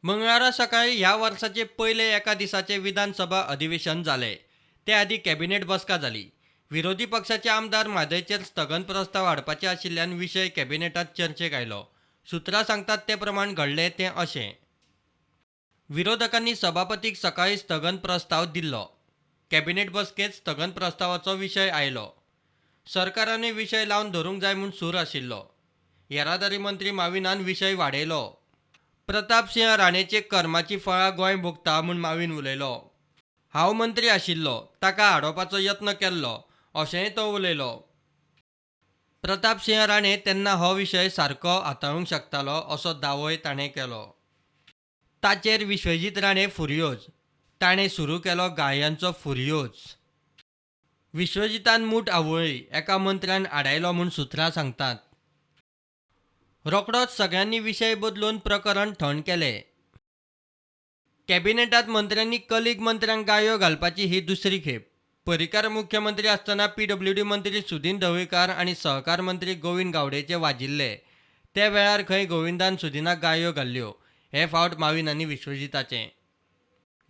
मंगळवारा सकाळी ह्या वर्षाचे पहिले एका दिसाचे विधानसभा अधिवेशन झाले. ते आधी कॅबिनेट बसका झाली. विरोधी पक्षाचे आमदार म्हादयचेर स्थगन प्रस्ताव हाडपाचे आशिल्ल्यान विशय कॅबिनेटात चर्चेक आयलो. सुत्रां सांगतात ते प्रमाण घडले ते अशें. विरोधकांनी सभापतीक सकाळी स्थगन प्रस्ताव दिल्लो. कॅबिनेट बसकेंत स्थगन प्रस्तावाचो विशय आयलो. सरकारानूय विशय लावन धरूंक जाय म्हूण सूर आशिल्लो. येरादारी मंत्री माविनान विशय वाडयलो. प्रताप सिंह राणेचे कर्माची फळां गोंय भोगता म्हूण माविन उलयलो. हांव मंत्री आशिल्लो, ताका आडोवपाचो यत्न केल्लो अशेंय तो उलयलो. प्रताप सिंह राणे तेन्ना हो विशय सारको हाताळूंक शकतालो असो दावोय ताणें केलो. ताचेर विश्वजीत राणे फुर्योज. ताणें सुरू केलो गाळयांचो फुर्योज. विश्वजितान मूठ आवळ्ळी. एका मंत्र्यान आडायलो म्हूण सुत्रां सांगतात. रोखडोच सगळ्यांनी विशय बदलून प्रकरण थंड केलें. कॅबिनेटांत मंत्र्यांनी कलीग मंत्र्यांक गाळयो घालपाची ही दुसरी खेप. पर्रीकार मुख्यमंत्री आसतना PWD मंत्री सुदीन ढवळीकार आनी सहकार मंत्री गोविंद गावडेचे वाजिल्ले. ते वेळार खंय गोविंदान सुदिनाक गाळयो घाल्ल्यो. हे फावट माविन आनी विश्वजिताचें.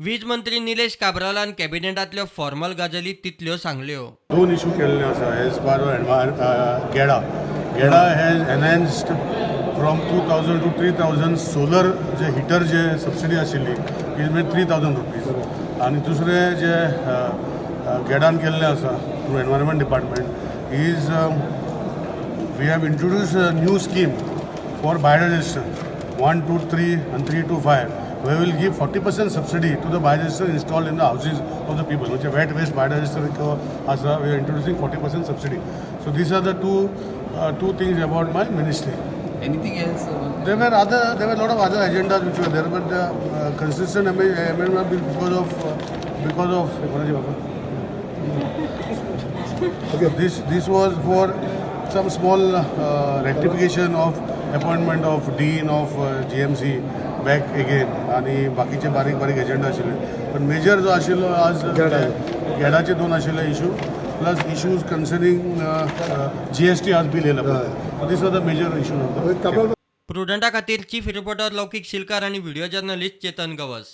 वीज मंत्री निलेश काब्रालान कॅबिनेटांतल्यो फॉर्मल गजाली तितल्यो सांगल्यो. दोन इशू केल्ले आसा as per GEDA has enhanced from 2000 to 3000 solar जे हिटर जे सबसिडी आशिल्ली इज मेड 3000 रुपीज आनी दुसरे जे गेडान केल्ले आसा through environment department is we have introduce a new scheme for biodigester 1 to 3 and 3 to 5. We will give 40% subsidy to the biodigester installed in the houses of the people. Which wet waste biodigester asa, we are introducing 40% subsidy. So these are the two things about my ministry. Anything else? There were a lot of other agendas which were there, but the consistent amendment because of okay. This was for some small rectification of appointment of dean of GMC back again आणि बाकीचे बारीक बारीक agenda आशिल्ले. पण major जो आशिल्लो आज गेडाचे दोन आशिल्ले issue plus issues concerning GST आज बिल येयला. These are the major issue. प्रुडंटा खातीर चीफ रिपोर्टर लौकीक शिलकार आनी व्हिडिओ जर्नलिस्ट चेतन गवस.